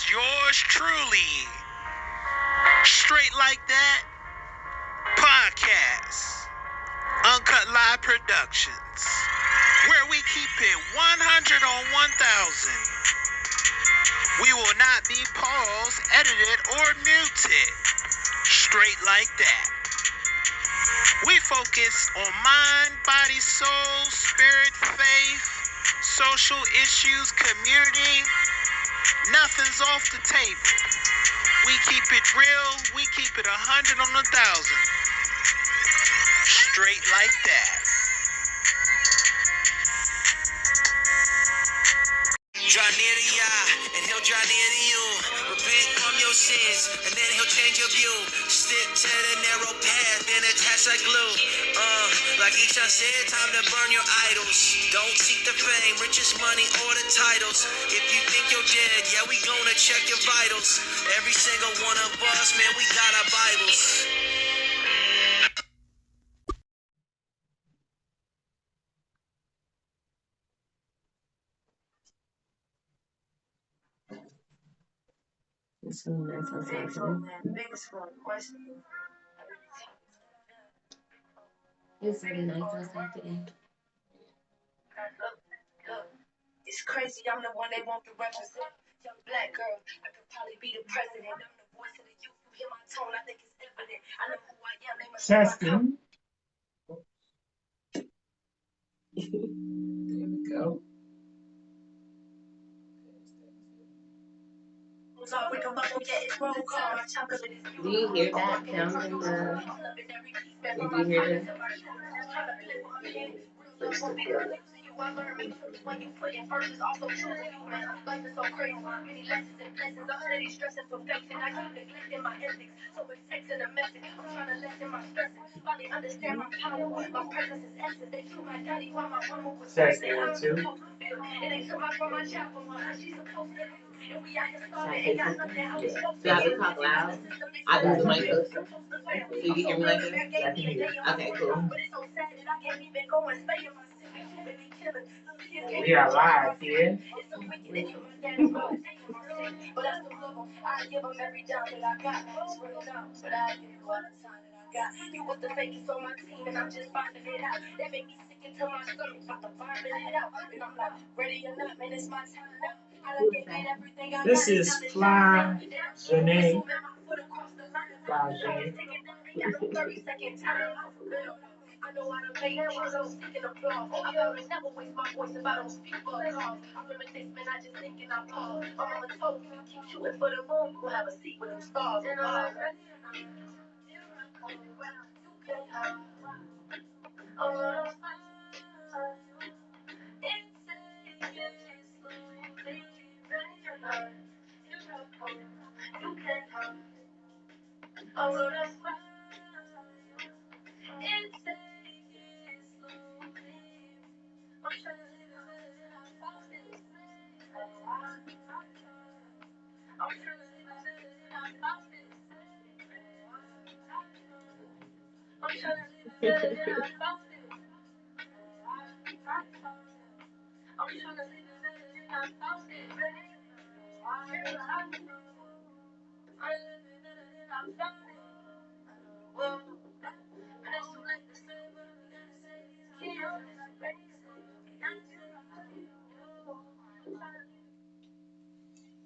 yours truly. Straight Like That Podcast. Uncut Live Productions. Where we keep it 100 on 1000. We will not be paused, edited, or muted. Straight like that. We focus on mind, body, soul, spirit, faith, social issues, community. Nothing's off the table. We keep it real. We keep it 100 on 1000. Straight like that. Draw near to Yah, and he'll draw near to you. Repent from your sins, and then he'll change your view. Stick to the narrow path, then attach like glue. Like Isha said, time to burn your idols. Don't seek the fame, riches, money, or the titles. If you think you're dead, yeah, we gonna check your vitals. Every single one of us, man, we got our Bibles. It's really nice outside today. It's crazy, I'm the one they want to represent. Young black girl, I could probably be the president. I'm the voice of the youth. You hear my tone, I think it's evident. I know who I am, they must Testing. There we go. Do you hear that sound in the... Did you hear this? When you put in verses, also true. Life is so crazy. Many lessons and blessings. I'm steady stressing perfection. I keep neglecting my ethics. So it's texting a message. I'm trying to lessen my stressing. Finally understand my power. My presence is essence. They threw my daddy while my mama was Testing I'm too. supposed to feel. And they took my from my chapel. She's supposed to. And we out here starving. Ain't got nothing. I was supposed to. Do I have to talk loud? I do the mic up. Do you hear me like this? I can hear you. Okay, cool. But it's so sad that I can't even go and stay in my city. We are live here. But I still love them. I give them every dime that I got. It's real now, but I give you all the time that I got. You was the fakest on my team, and I'm just finding it out. That make me sick into my stomach, about to vomit it out. And I'm like, ready or not, man, it's my time now. This is Fly Janae. Fly Janae. I know I done made things, I'm seeking applause. I better never waste my voice about those people I call. I reminisce, man, I just thinking I pause. My mama told me, you keep shooting for the moon, you gon' have a seat with them stars. And I'm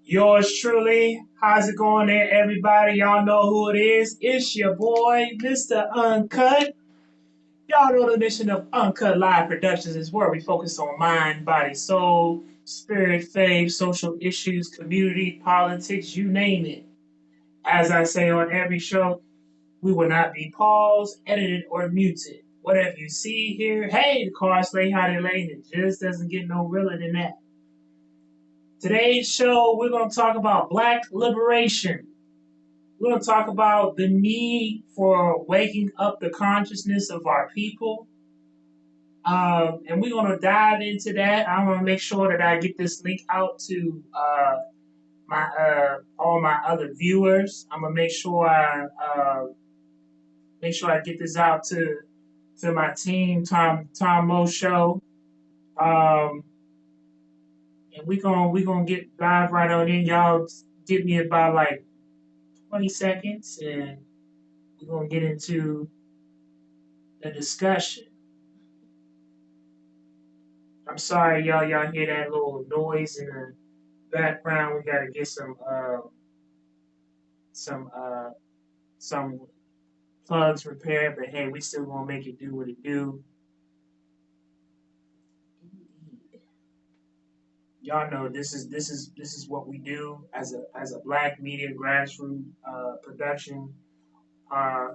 Yours truly. How's it going there, everybody? Y'all know who it is. It's your boy, Mr. Uncut. Y'all know the mission of Uncut Live Productions is where we focus on mind, body, soul, spirit, faith, social issues, community, politics, you name it. As I say on every show, we will not be paused, edited, or muted. Whatever you see here, hey, the cards lay how they lay, and it just doesn't get no realer than that. Today's show, we're going to talk about Black liberation. We're going to talk about the need for waking up the consciousness of our people. And we're going to dive into that. I'm going to make sure that I get this link out to all my other viewers. I'm going to make sure I get this out to my team, Tom Mo Show. And we gonna get live right on in. Y'all give me about like 20 seconds and we're going to get into the discussion. I'm sorry, y'all hear that little noise in the background. We got to get some, some plugs repaired, but hey, we still going to make it do what it do. Y'all know this is what we do as a black media grassroots production. Uh,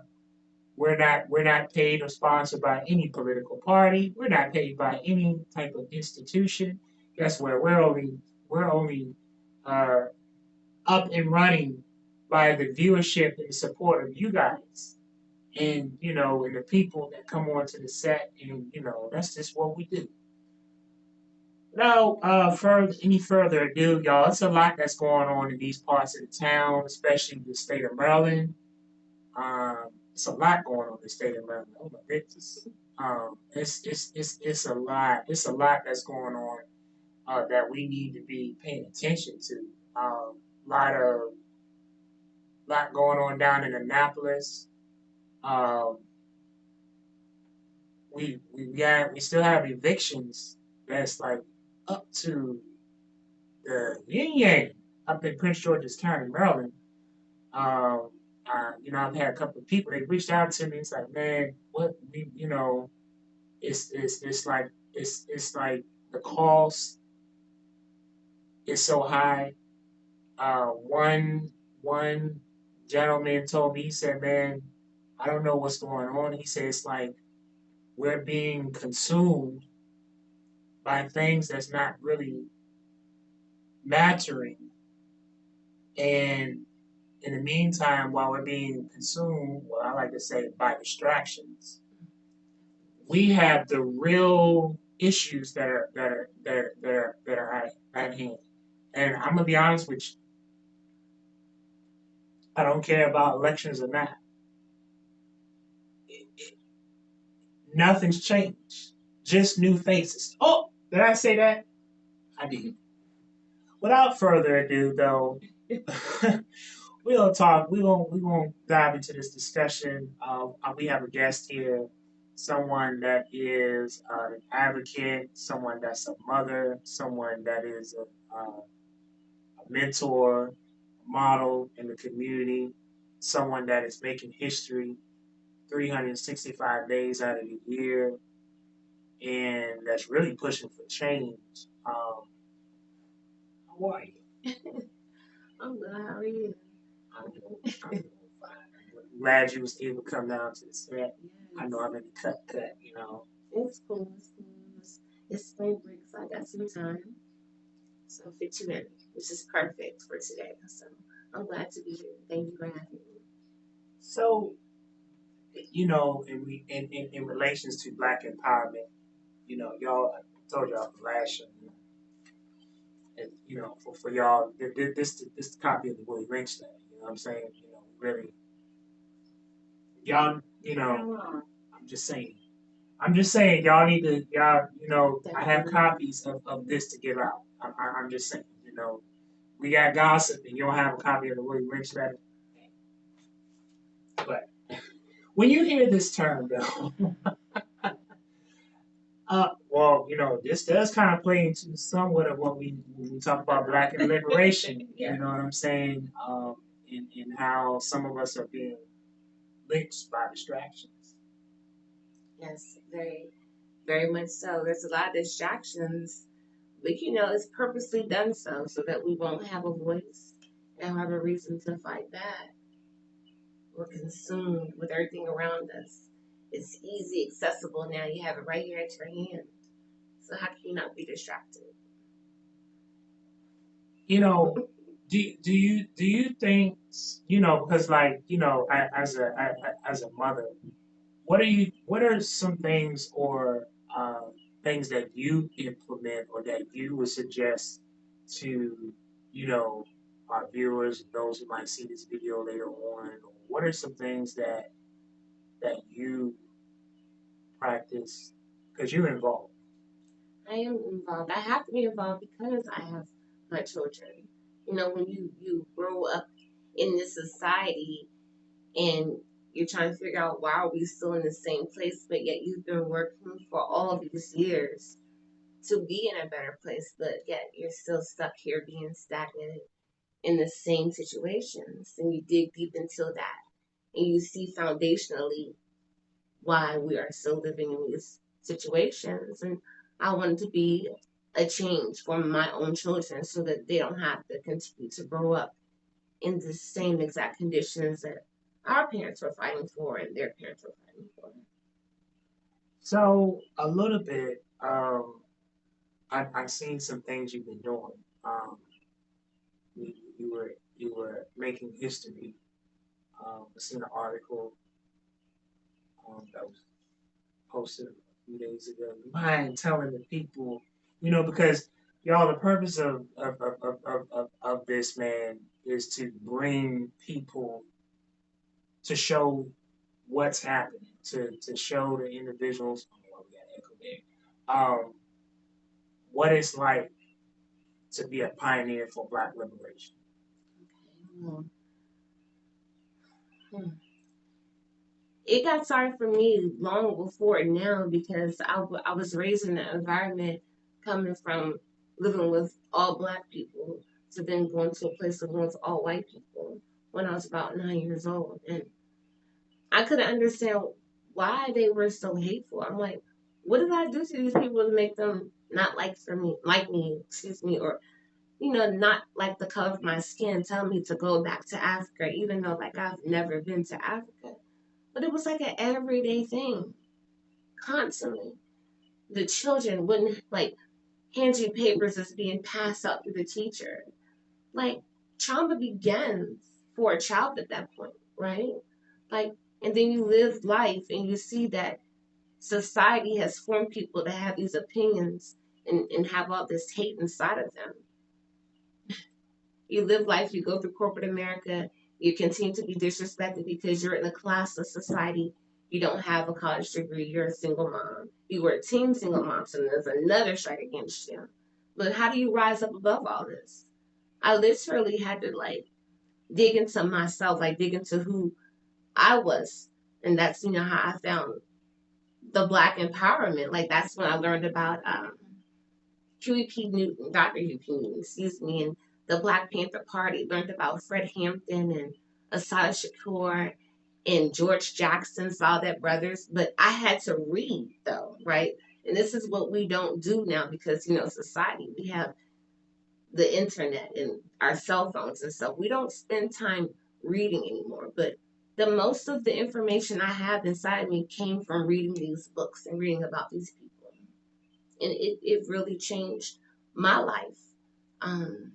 we're not paid or sponsored by any political party. We're not paid by any type of institution. Guess where? We're only uh, up and running by the viewership and the support of you guys, and and the people that come onto the set, and that's just what we do. No, any further ado, y'all, it's a lot that's going on in these parts of the town, especially the state of Maryland. It's a lot going on in the state of Maryland. Oh my goodness. It's a lot. It's a lot that's going on that we need to be paying attention to. Lot going on down in Annapolis. Um, we still have evictions that's like up to the yin yang up in Prince George's County, Maryland. Um, I've had a couple of people. They reached out to me. It's like, man, what we, it's like the cost is so high. One gentleman told me, he said, man, I don't know what's going on. He said it's like we're being consumed by things that's not really mattering, and in the meantime, while we're being consumed, well, I like to say by distractions, we have the real issues that are at hand. And I'm gonna be honest with you, I don't care about elections or not. Nothing's changed, just new faces. Oh, did I say that? I did. Without further ado, though, we'll talk. We gonna dive into this discussion. We have a guest here, someone that is an advocate, someone that's a mother, someone that is a mentor, a model in the community, someone that is making history 365 days out of the year, and that's really pushing for change. How are you? I'm good. How are you? I'm glad you was able to come down to the set. I know I'm in the cut. It's cool. It's cool. It's spring break, so I got some time. So I'll fit you in, which is perfect for today. So I'm glad to be here. Thank you for having me. So, in relations to black empowerment, y'all, I told y'all last year, and for y'all, this copy of the Willie Lynch letter. You know what I'm saying? Really, y'all, I'm just saying. I'm just saying, y'all need to, I have copies of this to give out. I'm just saying, we got gossip and you don't have a copy of the Willie Lynch letter. But when you hear this term, though, well, this does kind of play into somewhat of what when we talk about black and liberation. Yeah. You know what I'm saying? In how some of us are being lynched by distractions. Yes, very, very much so. There's a lot of distractions, but it's purposely done so that we won't have a voice and have a reason to fight back. We're consumed with everything around us. It's easy, accessible now. You have it right here at your hand. So how can you not be distracted? You know, do you think because like as a mother, what are some things or things that you implement or that you would suggest to our viewers, those who might see this video later on? What are some things that you practice because you're involved? I am involved. I have to be involved because I have my children. when you grow up in this society and you're trying to figure out why are we still in the same place, but yet you've been working for all these years to be in a better place, but yet you're still stuck here being stagnant in the same situations. And you dig deep into that and you see foundationally why we are still living in these situations. And I want to be a change for my own children so that they don't have to continue to grow up in the same exact conditions that our parents were fighting for and their parents were fighting for. So a little bit, I've seen some things you've been doing. You were making history. I seen an article that was posted a few days ago. You mind telling the people, because y'all, the purpose of this, man, is to bring people to show what's happening, to show the individuals, oh, we got echo there, what it's like to be a pioneer for Black liberation. Okay. It got started for me long before now because I was raised in an environment coming from living with all Black people to then going to a place of living with all white people when I was about 9 years old. And I couldn't understand why they were so hateful. I'm like, what did I do to these people to make them not like me, excuse me, or not like the color of my skin, tell me to go back to Africa, even though like I've never been to Africa. But it was like an everyday thing, constantly. The children wouldn't like hand you papers that's being passed out to the teacher. Like trauma begins for a child at that point, right? Like, and then you live life and you see that society has formed people to have these opinions and have all this hate inside of them. You live life, you go through corporate America, you continue to be disrespected because you're in a class of society. You don't have a college degree, you're a single mom. You were a teen single mom, so there's another strike against you. But how do you rise up above all this? I literally had to like dig into myself, like dig into who I was. And that's how I found the Black empowerment. Like that's when I learned about Huey P. Newton, Dr. Huey P. Newton, excuse me, and the Black Panther Party, learned about Fred Hampton and Assata Shakur and George Jackson, saw that brothers. But I had to read though, right? And this is what we don't do now because, society, we have the internet and our cell phones and stuff. We don't spend time reading anymore. But the most of the information I have inside me came from reading these books and reading about these people. And it really changed my life. Um,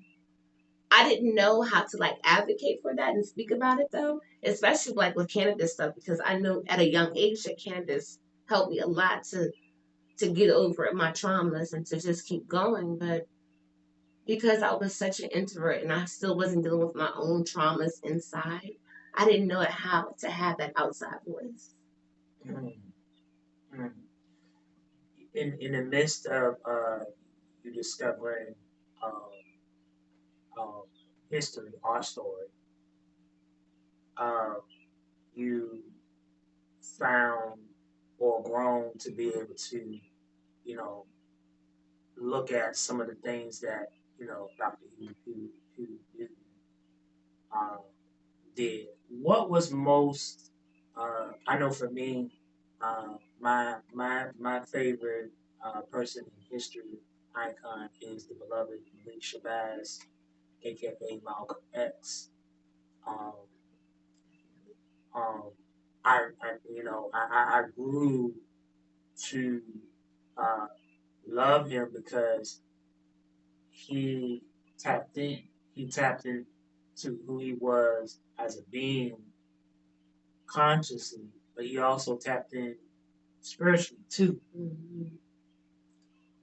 I didn't know how to like advocate for that and speak about it though, especially like with cannabis stuff because I know at a young age that cannabis helped me a lot to get over my traumas and to just keep going. But because I was such an introvert and I still wasn't dealing with my own traumas inside, I didn't know how to have that outside voice. Mm. Mm. In the midst of you discovering um, um, history, our story, uh, you found or grown to be able to, you know, look at some of the things that Dr. Hugh uh, did. What was most? I know for me, my favorite person in history icon is the beloved Malik Shabazz, aka Malcolm X. Um, um, I grew to uh, love him because he tapped in. He tapped into who he was as a being consciously, but he also tapped in spiritually too. Mm-hmm.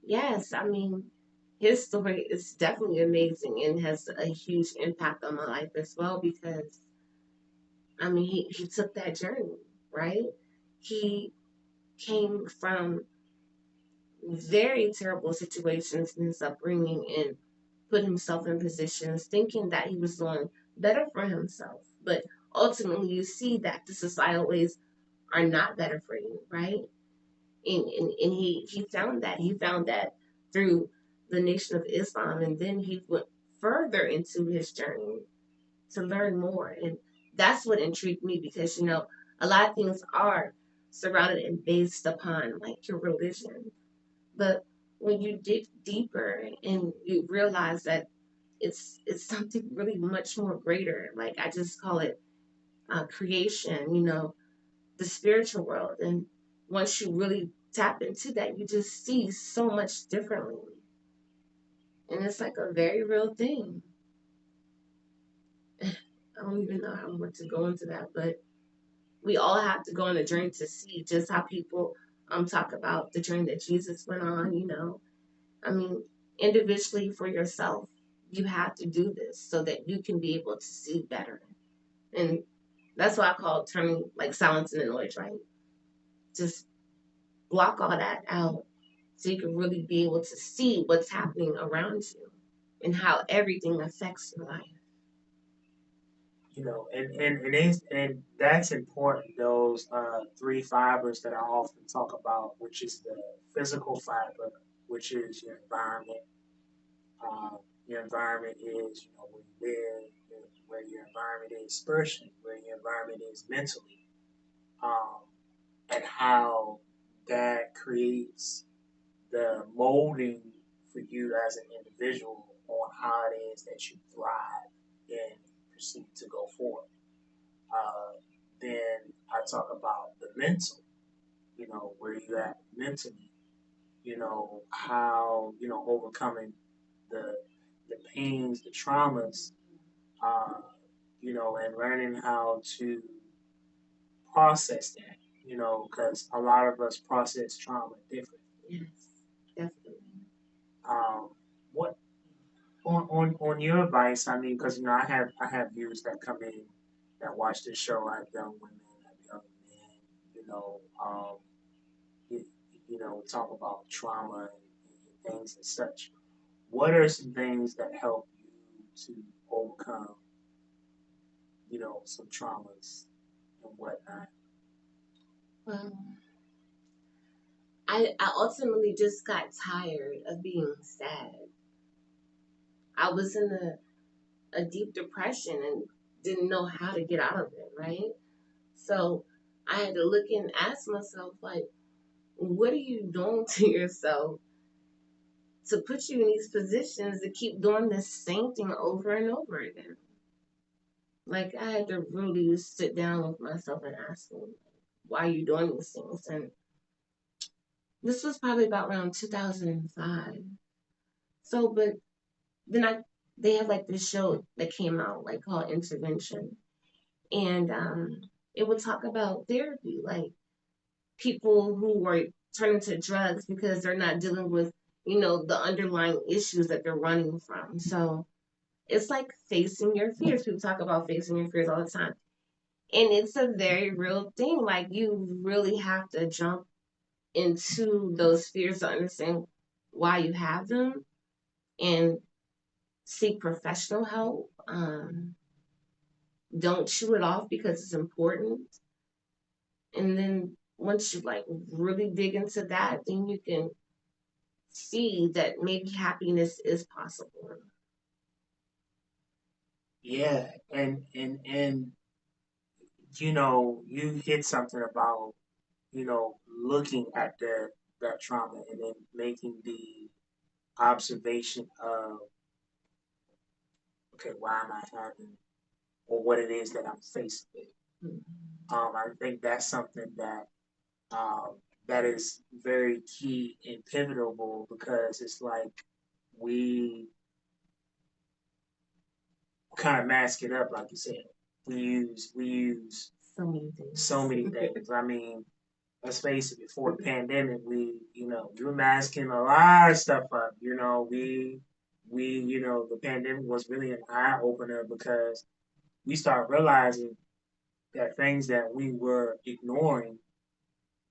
Yes, I mean, his story is definitely amazing and has a huge impact on my life as well because, I mean, he took that journey, right? He came from very terrible situations in his upbringing and put himself in positions thinking that he was doing better for himself. But ultimately, you see that the societal ways are not better for you, right? And he found that. He found that through the Nation of Islam. And then he went further into his journey to learn more. And that's what intrigued me because, a lot of things are surrounded and based upon like your religion. But when you dig deeper and you realize that it's something really much more greater, like I just call it creation, the spiritual world. And once you really tap into that, you just see so much differently. And it's like a very real thing. I don't even know how much to go into that, but we all have to go on a journey to see just how people talk about the journey that Jesus went on. I mean, individually for yourself, you have to do this so that you can be able to see better. And that's why I call it turning like silence into noise, right? Just block all that out so you can really be able to see what's happening around you and how everything affects your life. And that's important. Those three fibers that I often talk about, which is the physical fiber, which is your environment. Your environment is, where you live, where your environment is spiritually, where your environment is mentally, um, and how that creates the molding for you as an individual on how it is that you thrive and proceed to go forward. Uh, then I talk about the mental, where you at mentally, how, overcoming the the pains, the traumas, uh, and learning how to process that, because a lot of us process trauma differently. Yes, definitely. Um, what on your advice? I mean, because I have viewers that come in that watch this show. I have young women, I have young men. You, talk about trauma and things and such. What are some things that help you to overcome, some traumas and whatnot? Well, I ultimately just got tired of being sad. I was in a deep depression and didn't know how to get out of it, right? So I had to look and ask myself, like, what are you doing to yourself to put you in these positions to keep doing the same thing over and over again? Like, I had to really sit down with myself and ask me, why are you doing these things? And this was probably about around 2005. So, but then they had like this show that came out like called Intervention, and it would talk about therapy, like people who were turning to drugs because they're not dealing with the underlying issues that they're running from. So it's like facing your fears. People talk about facing your fears all the time, and it's a very real thing. Like you really have to jump into those fears to understand why you have them and seek professional help. Don't chew it off because it's important. And then once you like really dig into that, then you can see that maybe happiness is possible. Yeah, and you hit something about looking at that trauma and then making the observation of, okay, why am I having, or what it is that I'm facing with. Mhm. I think that's something um, that is very key and pivotal because it's like we kind of mask it up, like you said. We use So many things. so many things. I mean, let's face it, before the pandemic, we were masking a lot of stuff up. The pandemic was really an eye opener because we started realizing that things that we were ignoring,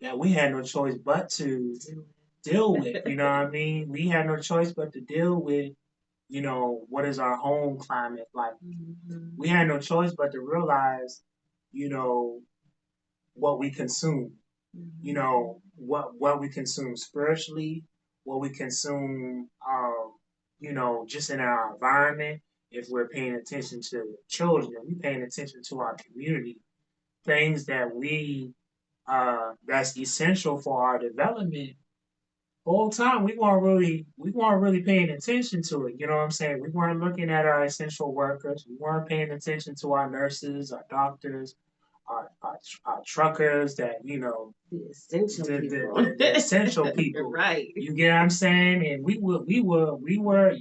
that we had no choice but to deal with. You know what I mean? We had no choice but to deal with what is our home climate like? Mhm. We had no choice but to realize, you know, what we consume. Mhm. What we consume spiritually, what we consume, just in our environment. If we're paying attention to children, if we're paying attention to our community, things that's essential for our development. Whole time we weren't really paying attention to it. You know what I'm saying? We weren't looking at our essential workers. We weren't paying attention to our nurses, our doctors, our truckers. That The essential the, the, people. the, the essential people. Right. You get what I'm saying? And we were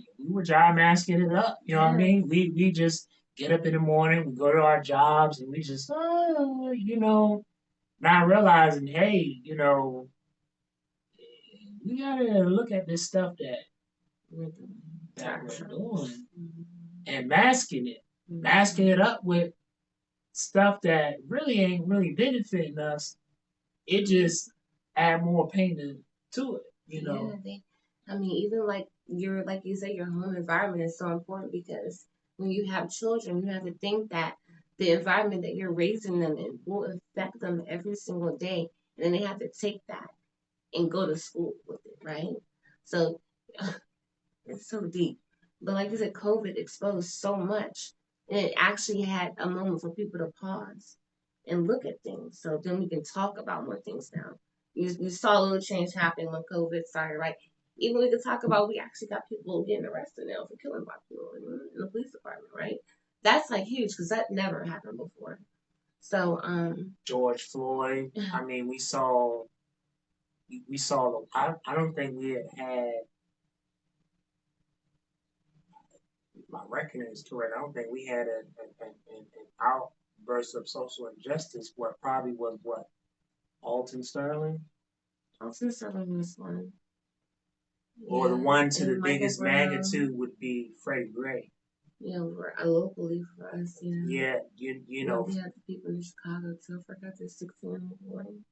job masking it up. You know what I Yes. mean? We just get up in the morning, we go to our jobs, and we just not realizing, hey, we gotta look at this stuff that We're doing that we're ourselves. doing Mhm. and masking it up with stuff that really ain't really benefiting us. It just add more pain to it, Yeah, I mean, even like you say, your home environment is so important because when you have children, you have to think that the environment that you're raising them in will affect them every single day, and then they have to take that and go to school with it, right? So it's so deep. But like you said, COVID exposed so much, and it actually had a moment for people to pause and look at things. So then we can talk about more things now. You saw a little change happening when COVID started, right? Even we could talk about we actually got people getting arrested now for killing black people in the police department, right? That's like huge because that never happened before. So George Floyd. I mean, we saw I don't think we had my reckoning is correct. I don't think we had an outburst of social injustice. What probably was what Alton Sterling, Austin Southern was one, or the yeah, one to the and Michael biggest Brown. magnitude would be Freddie Gray. Locally for us, yeah. Yeah, you Well, know, we had the people in Chicago too. I forgot the 16 morning.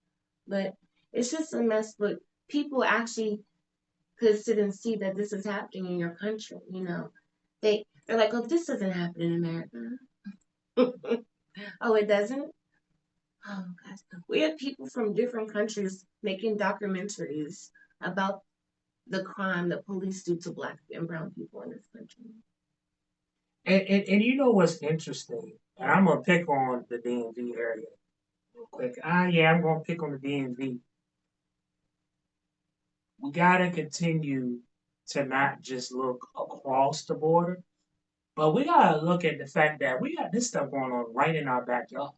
But it's just a mess. But people actually could sit and see that this is happening in your country. They're like, oh, this doesn't happen in America. Oh, it doesn't. Oh gosh, we have people from different countries making documentaries about the crime that police do to black and brown people in this country. and you know what's interesting, and I'm gonna pick on the DMV area real quick. Yeah, I'm gonna pick on the DMV. We gotta continue to not just look across the border, but we gotta look at the fact that we got this stuff going on right in our backyard.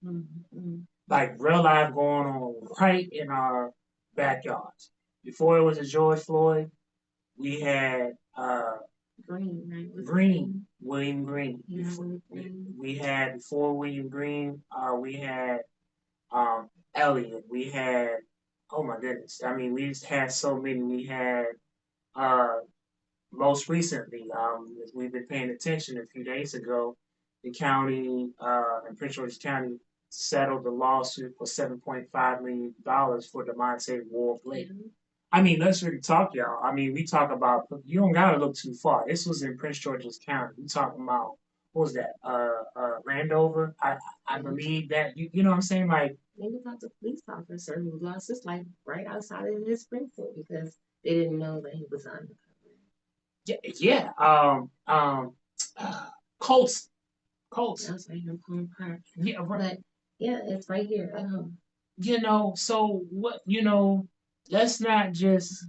Mm-hmm. Like real life going on right in our backyards. Before it was a George Floyd, we had Green, right? Was it Green, Green? William Green. Yeah, Willie Green. We had before William Green, we had Elliott. We had, oh my goodness. I mean, we just had so many. We had uh, most recently, as we've been paying attention a few days ago, the county in Prince George's County settled the lawsuit for $7.5 million for Demonte Ward Blake. Mm-hmm. I mean, let's really talk, y'all. I mean, we talk about you don't gotta look too far. This was in Prince George's County. We talking about what was that? Landover. I Mm-hmm. believe that you know what I'm saying. Like, Think about the police officer who lost his life right outside of his precinct because they didn't know that he was undercover. yeah, yeah. Uh, Colts, Colts. That was right here in Palm Park. Yeah, right. But yeah, it's right here at home. So what? Let's not just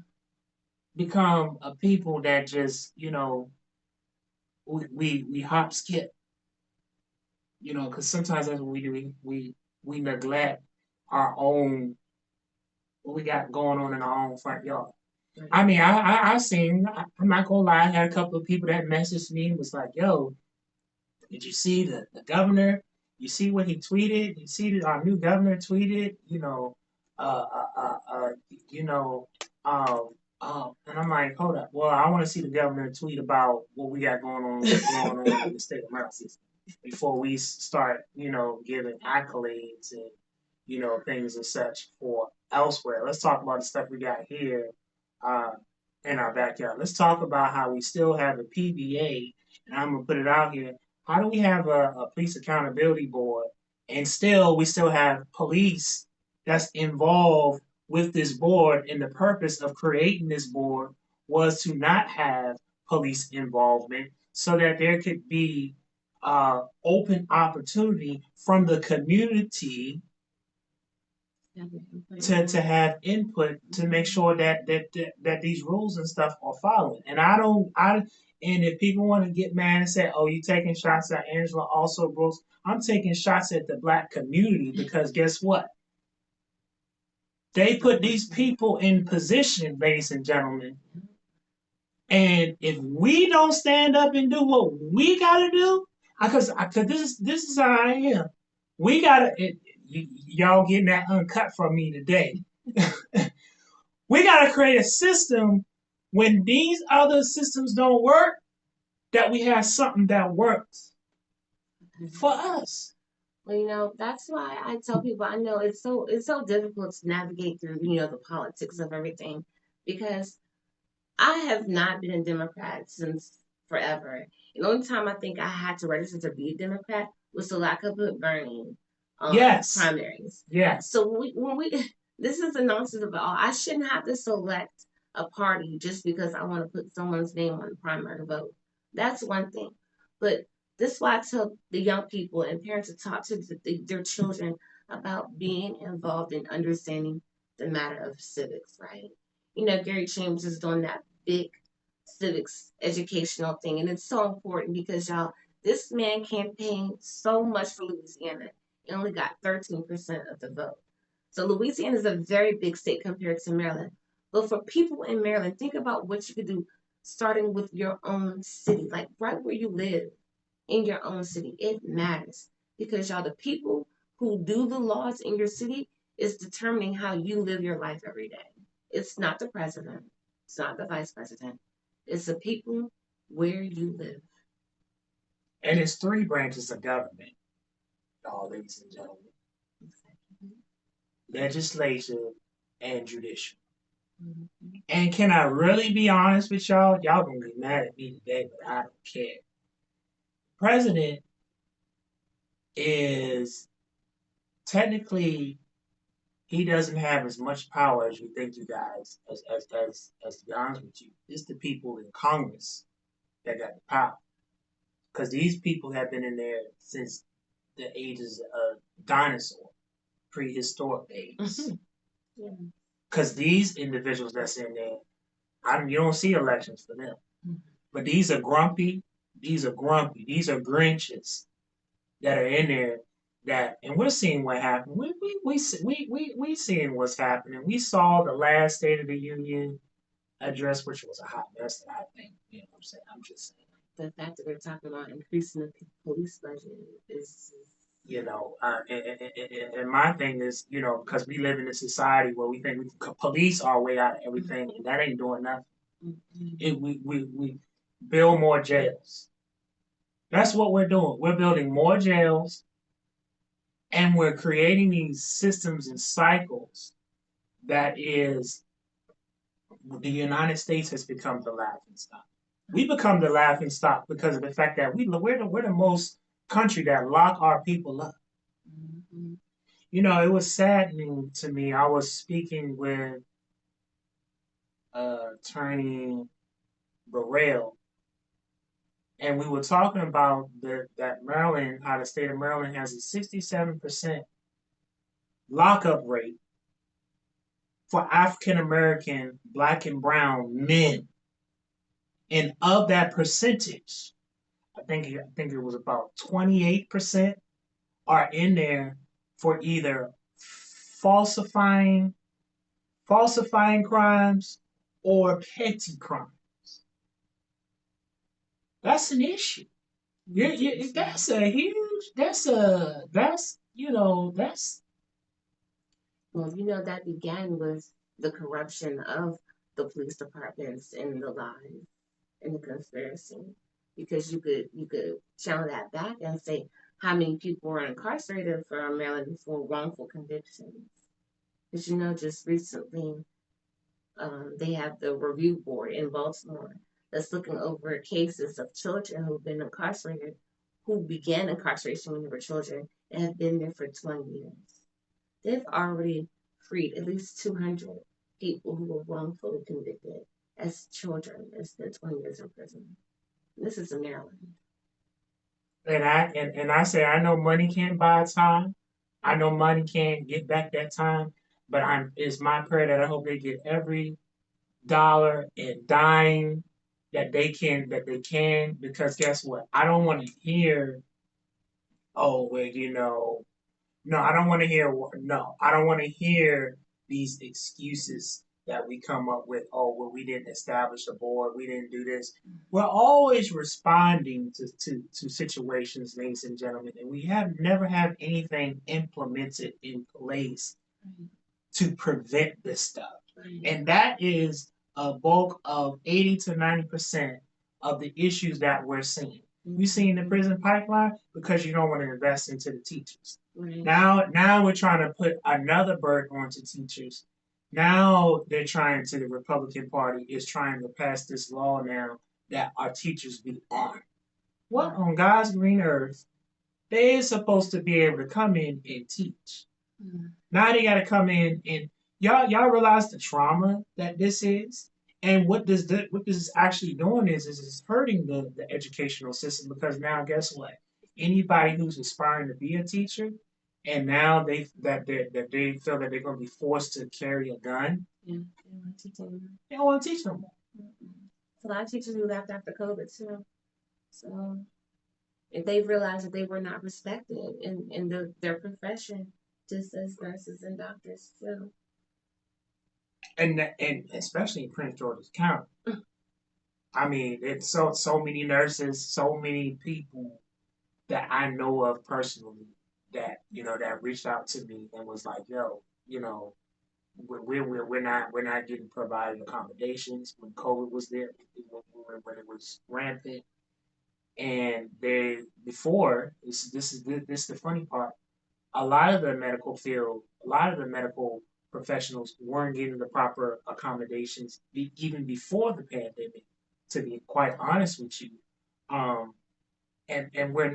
become a people that just we hop skip. Because sometimes that's what we do. We neglect our own what we got going on in our own front yard. Right. I mean, I seen. I'm not gonna lie. I had a couple of people that messaged me and was like, "Yo, did you see the governor? You see what he tweeted? You see that our new governor tweeted? Uh, uh, uh, uh you know, and I'm like, hold up. Well, I want to see the governor tweet about what we got going on in the state of Massachusetts before we start, giving accolades and things and such for elsewhere. Let's talk about the stuff we got here uh, in our backyard. Let's talk about how we still have a PBA, and I'm gonna put it out here. How do we have a police accountability board, and still we still have police that's involved with this board? And the purpose of creating this board was to not have police involvement, so that there could be open opportunity from the community to have input to make sure that these rules and stuff are followed. And and if people want to get mad and say, "Oh, you taking shots at Angela also Brooks," I'm taking shots at the black community because guess what? They put these people in position, ladies and gentlemen. And if we don't stand up and do what we gotta do, because this is how I am. We gotta y'all getting that uncut from me today. We got to create a system when these other systems don't work, that we have something that works for us. Well, that's why I tell people I know it's so difficult to navigate through, the politics of everything because I have not been a Democrat since forever. The only time I think I had to register to be a Democrat was so I could put Bernie Yes. primaries. Yes. So when we this is the nonsense of it all. I shouldn't have to select a party just because I want to put someone's name on the primary vote. That's one thing. But this is why I tell the young people and parents to talk to their children about being involved in understanding the matter of civics, right? Gary Chambers is doing that big civics educational thing, and it's so important because y'all, this man campaigned so much for Louisiana and only got 13% of the vote. So Louisiana is a very big state compared to Maryland. But for people in Maryland, think about what you could do starting with your own city, like right where you live in your own city. It matters because y'all, the people who do the laws in your city is determining how you live your life every day. It's not the president. It's not the vice president. It's the people where you live. And it's three branches of government, y'all, ladies and gentlemen: legislature and judicial. Mm-hmm. And can I really be honest with y'all? Y'all gonna be mad at me today, but I don't care. President is technically, he doesn't have as much power as you think, you guys, as to be honest with you. It's the people in Congress that got the power. Because these people have been in there since the ages of dinosaur, prehistoric days. Yeah. Because these individuals that's in there, you don't see elections for them. But these are grumpy, these are Grinches that are in there, and we're seeing what happened. We seeing what's happening. We saw the last State of the Union address, which was a hot mess, I think. You know what I'm saying? I'm just saying. The fact that they're talking about increasing the police budget is. And my thing is, because we live in a society where we think we can police our way out of everything, and that ain't doing nothing. We build more jails. That's what we're doing. We're building more jails, and we're creating these systems and cycles that is, the United States has become the laughing stock. We become the laughing stock because of the fact that we're the most country that lock our people up. Mm-hmm. It was saddening to me. I was speaking with attorney Burrell, and we were talking about that Maryland, how the state of Maryland has a 67% lockup rate for African American, black and brown men. And of that percentage, I think it was about 28% are in there for either falsifying crimes or petty crimes. That's an issue. That's a huge. Well, that began with the corruption of the police departments and the lies and the conspiracy. Because you could channel that back and say how many people were incarcerated for Maryland for wrongful convictions. Because just recently They have the review board in Baltimore that's looking over cases of children who've been incarcerated, who began incarceration when they were children and have been there for 20 years. They've already freed at least 200 people who were wrongfully convicted as children and spent 20 years in prison. This is in Maryland. And I say I know money can't buy time. I know money can't get back that time, but it's my prayer that I hope they get every dollar and dime that they can because guess what? I don't want to hear, oh well, no, I don't want to hear. No, I don't want to hear these excuses that we come up with. Oh, well, we didn't establish a board. We didn't do this. We're always responding to situations, ladies and gentlemen, and we have never have anything implemented in place to prevent this stuff. And that is a bulk of 80 to 90% of the issues that we're seeing. You see in the prison pipeline because you don't want to invest into the teachers. Now we're trying to put another burden onto teachers. Now the Republican Party is trying to pass this law now that our teachers be armed. What on God's green earth? They is supposed to be able to come in and teach. Now they got to come in and y'all realize the trauma that this is, and what this is actually doing is it's hurting the educational system because now guess what? Anybody who's aspiring to be a teacher, and now they feel that they're going to be forced to carry a gun. Yeah, they don't want to teach anymore. They don't want to teach no more. A lot of teachers who left after COVID too. So if they realized that they were not respected in their profession, just as nurses and doctors too. And especially in Prince George's County. I mean, it's so many nurses, so many people that I know of personally that reached out to me and was like, yo, we're not getting provided accommodations when COVID was there, when it was rampant, and they before this is the funny part. A lot of the medical field, a lot of the medical professionals weren't getting the proper accommodations even before the pandemic. To be quite honest with you, um, and we're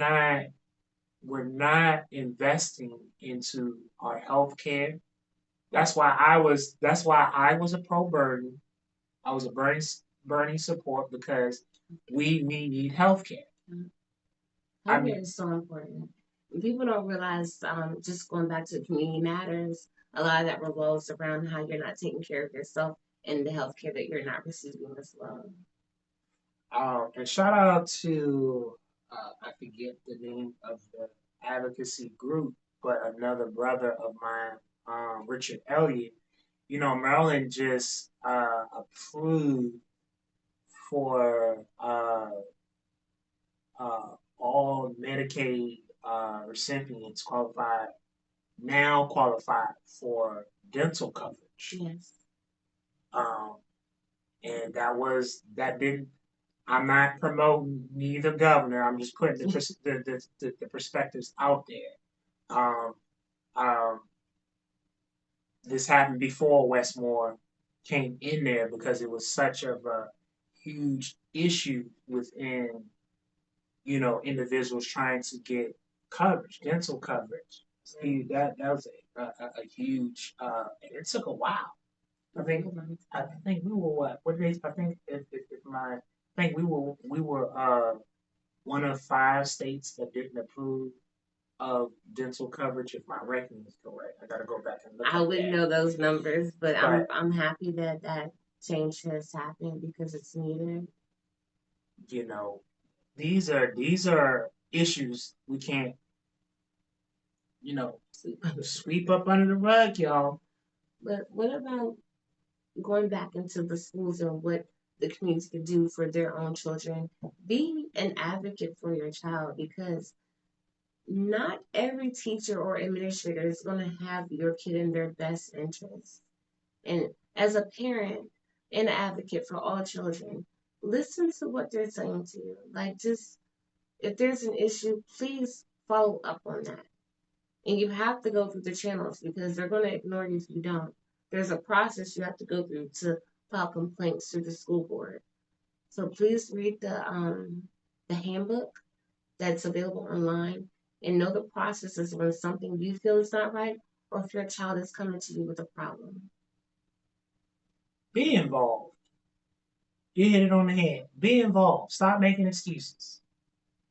not investing into our health care. That's why I was a pro burden. I was a burning support because we need health care. Healthcare is so important. People don't realize, just going back to community matters, a lot of that revolves around how you're not taking care of yourself and the healthcare that you're not receiving as well. And shout out to I forget the name of the advocacy group, but another brother of mine, Richard Elliott. Maryland just approved for all Medicaid recipients qualified for dental coverage. Yes. And that didn't. I'm not promoting neither governor. I'm just putting the perspectives out there. Um, um, this happened before Westmore came in there because it was such of a huge issue within individuals trying to get coverage, dental coverage. See, that was a huge. And it took a while. I think we were what? What did they? I think if my I think we were one of 5 states that didn't approve of dental coverage. If my reckoning is correct, I gotta go back and look. I at wouldn't that. know those numbers, but But I'm happy that that change has happened because it's needed. you know, these are issues we can't sweep up under the rug, y'all. But what about going back into the schools and what the community can do for their own children? Be an advocate for your child because not every teacher or administrator is going to have your kid in their best interest. And as a parent and an advocate for all children, listen to what they're saying to you. Like, just if there's an issue, please follow up on that. And you have to go through the channels because they're going to ignore you if you don't. There's a process you have to go through to file complaints to the school board. So please read the handbook that's available online and know the processes when something you feel is not right or if your child is coming to you with a problem. Be involved. You hit it on the head. Be involved. Stop making excuses.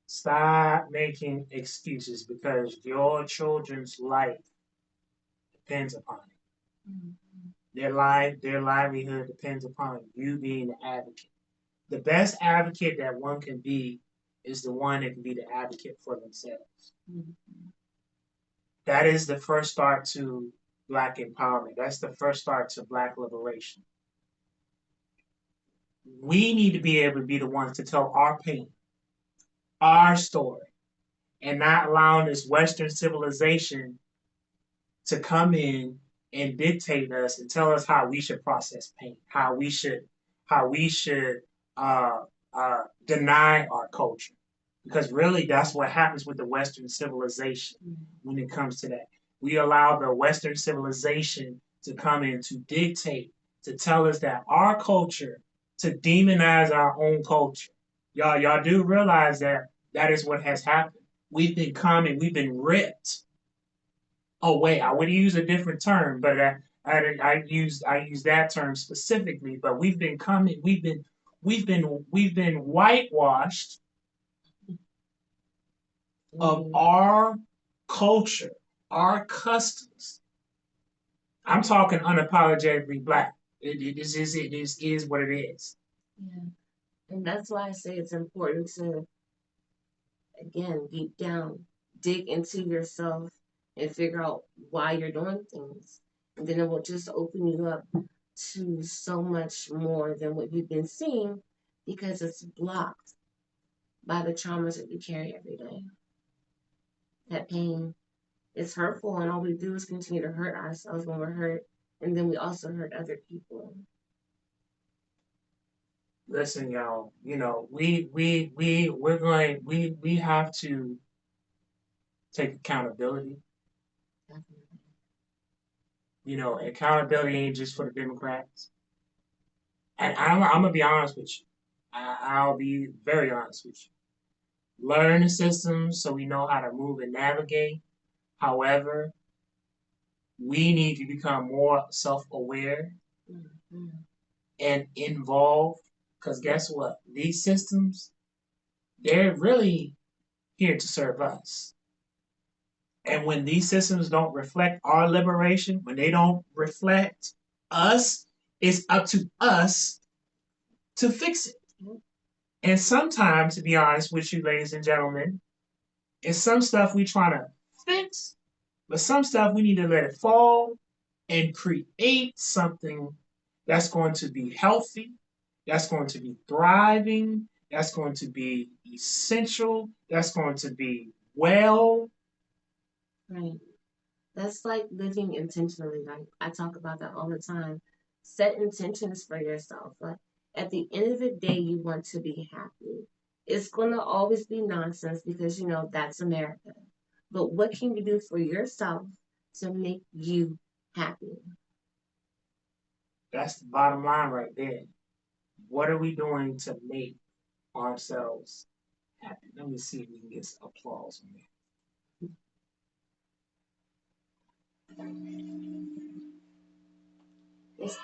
Stop making excuses because your children's life depends upon it. Mm-hmm. Their livelihood depends upon you being the advocate. The best advocate that one can be is the one that can be the advocate for themselves. Mm-hmm. That is the first start to Black empowerment. That's the first start to Black liberation. We need to be able to be the ones to tell our pain, our story, and not allowing this Western civilization to come in and dictate us and tell us how we should process pain, how we should uh, deny our culture. Because really, that's what happens with the Western civilization when it comes to that. We allow the Western civilization to come in to dictate, to tell us that our culture, to demonize our own culture. Y'all do realize that that is what has happened. We've been coming, we've been ripped away. I would use a different term, but I use that term specifically. But we've been coming, we've been whitewashed of Mm-hmm. our culture, our customs. I'm talking unapologetically Black. It is what it is. Yeah. And that's why I say it's important to, again, deep down, dig into yourself and figure out why you're doing things. And then it will just open you up to so much more than what you've been seeing because it's blocked by the traumas that we carry every day. That pain is hurtful, and all we do is continue to hurt ourselves when we're hurt, and then we also hurt other people. Listen, y'all. We have to take accountability. Definitely. Accountability ain't just for the Democrats. And I'm gonna be honest with you. I'll be very honest with you. Learn the systems so we know how to move and navigate. However, we need to become more self-aware Mm-hmm. and involved. Because guess what? These systems, they're really here to serve us. And when these systems don't reflect our liberation, when they don't reflect us, it's up to us to fix it. And sometimes, to be honest with you, ladies and gentlemen, it's some stuff we trying to fix, but some stuff we need to let it fall and create something that's going to be healthy, that's going to be thriving, that's going to be essential, that's going to be well. Right. That's like living intentionally. Like I talk about that all the time. Set intentions for yourself. Like at the end of the day, you want to be happy. It's going to always be nonsense because, that's America. But what can you do for yourself to make you happy? That's the bottom line right there. What are we doing to make ourselves happy? Let me see if we can get some applause on It's,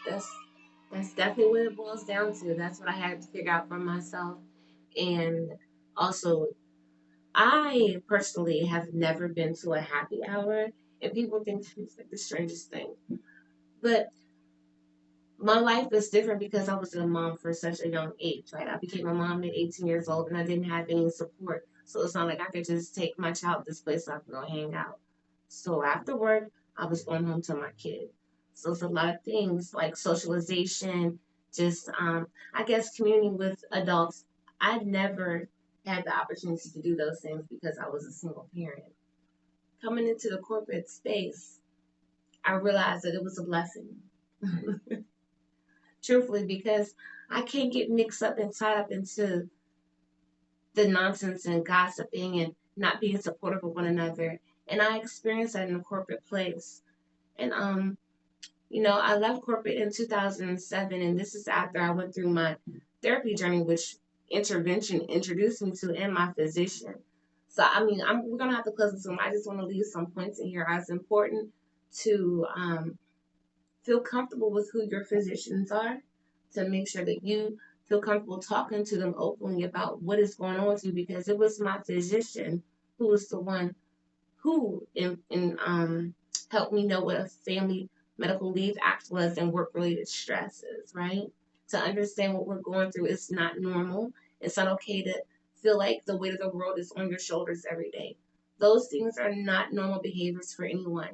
that's definitely what it boils down to. That's what I had to figure out for myself. And also, I personally have never been to a happy hour, and people think it's like the strangest thing. But my life is different because I was a mom for such a young age, right? I became a mom at 18 years old and I didn't have any support. So it's not like I could just take my child to this place so I could go hang out. So after work, I was going home to my kid. So it's a lot of things like socialization, just, I guess, communing with adults. I never had the opportunity to do those things because I was a single parent. Coming into the corporate space, I realized that it was a blessing. Truthfully, because I can't get mixed up and tied up into the nonsense and gossiping and not being supportive of one another. And I experienced that in a corporate place. And I left corporate in 2007, and this is after I went through my therapy journey, which intervention introduced me to, and my physician. So, we're gonna have to close this one. I just want to leave some points in here. It's important to feel comfortable with who your physicians are, to make sure that you feel comfortable talking to them openly about what is going on with you, because it was my physician who was the one who helped me know what a family medical leave act was and work related stresses, right? To understand what we're going through is not normal. It's not okay to feel like the weight of the world is on your shoulders every day. Those things are not normal behaviors for anyone.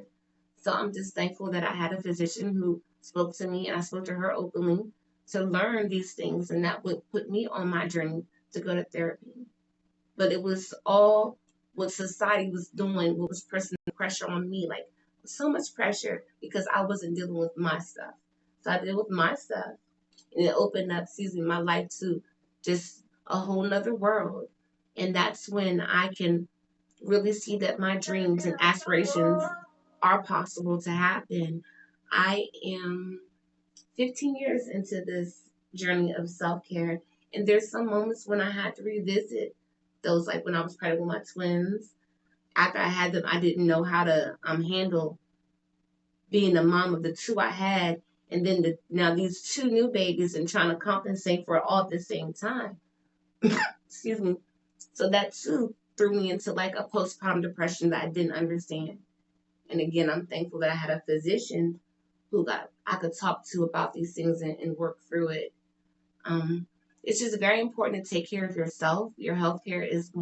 So I'm just thankful that I had a physician who spoke to me, and I spoke to her openly to learn these things, and that would put me on my journey to go to therapy. But it was all what society was doing, what was pressing the pressure on me, like so much pressure because I wasn't dealing with my stuff. So I deal with my stuff, and it opened up, my life to just a whole nother world. And that's when I can really see that my dreams and aspirations are possible to happen. I am 15 years into this journey of self care, and there's some moments when I had to revisit those, like when I was pregnant with my twins. After I had them, I didn't know how to handle being the mom of the two I had, and then now these two new babies, and trying to compensate for it all at the same time. Excuse me. So that too threw me into like a postpartum depression that I didn't understand. And again, I'm thankful that I had a physician who I could talk to about these things and work through it. Um, it's just very important to take care of yourself. Your health care is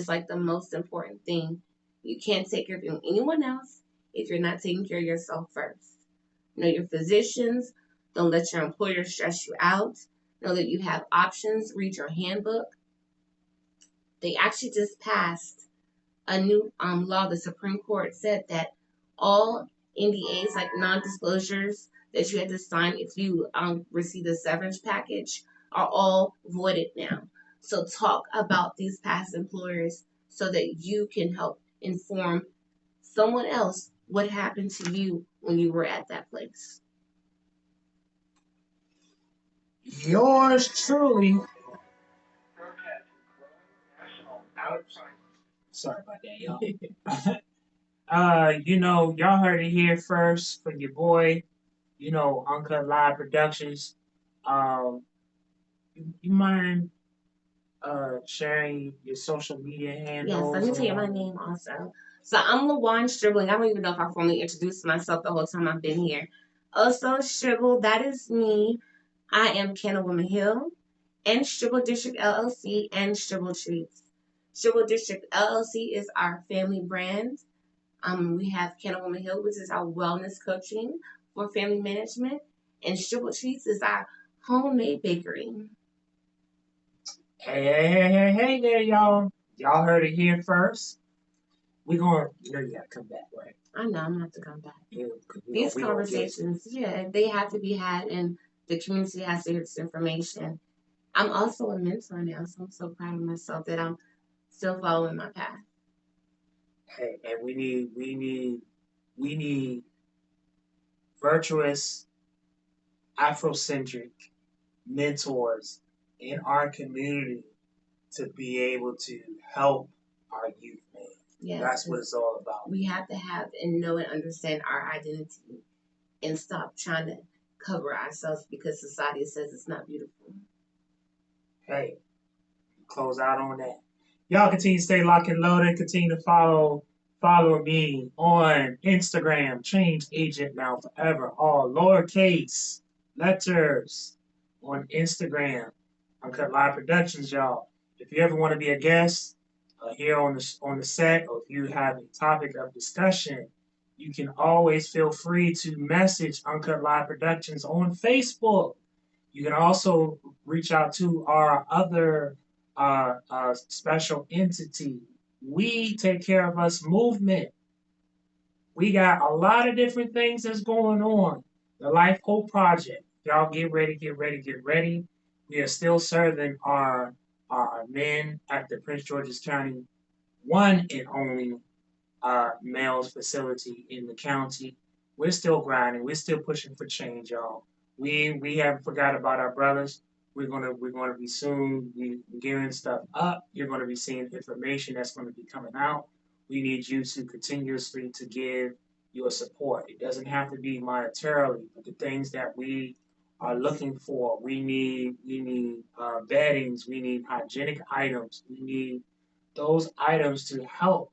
like the most important thing. You can't take care of anyone else if you're not taking care of yourself first. Know your physicians. Don't let your employer stress you out. Know that you have options. Read your handbook. They actually just passed a new law. The Supreme Court said that all NDAs, like non-disclosures that you had to sign if you receive a severance package, are all voided now. So talk about these past employers so that you can help inform someone else what happened to you when you were at that place. Yours truly. Ouch. Sorry about that, y'all. Y'all heard it here first from your boy, Uncut Live Productions. Um, you mind sharing your social media Yes, let handles me tell you my or name also. So I'm LaWan Stribling. I don't even know if I formally introduced myself the whole time I've been here. Also, Stribble, that is me. I am Woman Hill and Stribble District LLC and Stribble Treats. Stribble District LLC is our family brand. We have Woman Hill, which is our wellness coaching for family management, and Stribble Treats is our homemade bakery. hey there, y'all. Y'all heard it here first. You gotta come back, right? I know I'm gonna have to come back. Yeah, These we gonna get conversations, yeah, they have to be had, and the community has to hear this information. I'm also a mentor now, so I'm so proud of myself that I'm still following my path. hey, and we need virtuous Afrocentric mentors in our community to be able to help our youth, man. Yes, That's what it's all about. we have to have and know and understand our identity and stop trying to cover ourselves because society says it's not beautiful. Hey, close out on that. Y'all continue to stay locked and loaded. Continue to follow me on Instagram, Change Agent Now Forever, all lowercase letters on Instagram. Uncut Live Productions, y'all. If you ever want to be a guest here on the set, or if you have a topic of discussion, you can always feel free to message Uncut Live Productions on Facebook. You can also reach out to our other special entity. We Take Care of Us movement. We got a lot of different things that's going on. The Life Hope Project. Y'all get ready, get ready, get ready. We are still serving our men at the Prince George's County one and only males facility in the county. we're still grinding. We're still pushing for change, y'all. We haven't forgot about our brothers. We're gonna be soon be gearing stuff up. You're gonna be seeing information that's gonna be coming out. We need you to continuously to give your support. It doesn't have to be monetarily, but the things that we are looking for, we need beddings, we need hygienic items, we need those items to help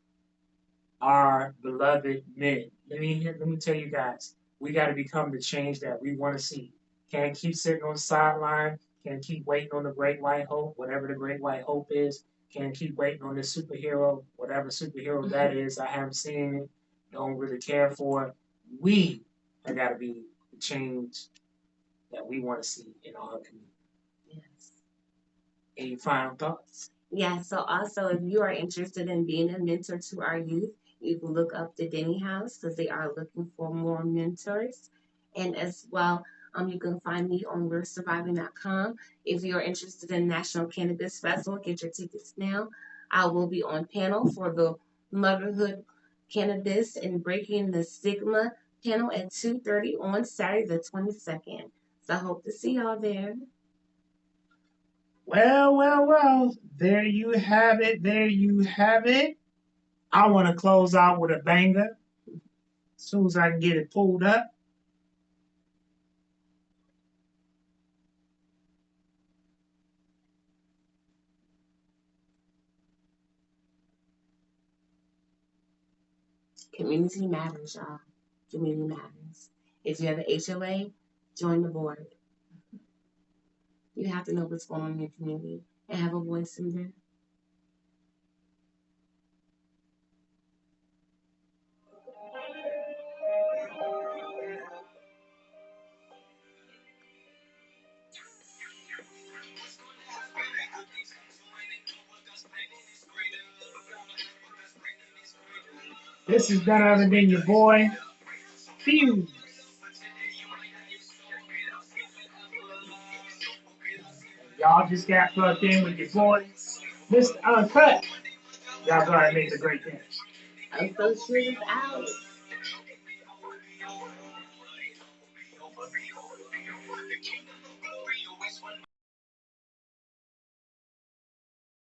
our beloved men. Let me tell you guys, we got to become the change that we want to see. Can't keep sitting on the sideline. Can't keep waiting on the great white hope, whatever the great white hope is. Can't keep waiting on the superhero, whatever superhero that is. I haven't seen it. Don't really care for it. We have got to be the change that we want to see in our community. Yes. Any final thoughts? Yeah, so also if you are interested in being a mentor to our youth, you can look up the Denny House because they are looking for more mentors. And as well, you can find me on we'resurviving.com. If you're interested in National Cannabis Festival, get your tickets now. I will be on panel for the Motherhood Cannabis and Breaking the Stigma panel at 2:30 on Saturday the 22nd. So I hope to see y'all there. Well, well, well. There you have it. There you have it. I want to close out with a banger as soon as I can get it pulled up. Community matters, y'all. Community matters. If you have an HOA, join the board. You have to know what's going on in your community and have a voice in there. This is none other than your boy, Fuse. Y'all just got plugged in with your boy, Mr. Uncut. Y'all go ahead and make it a great day. Associates out.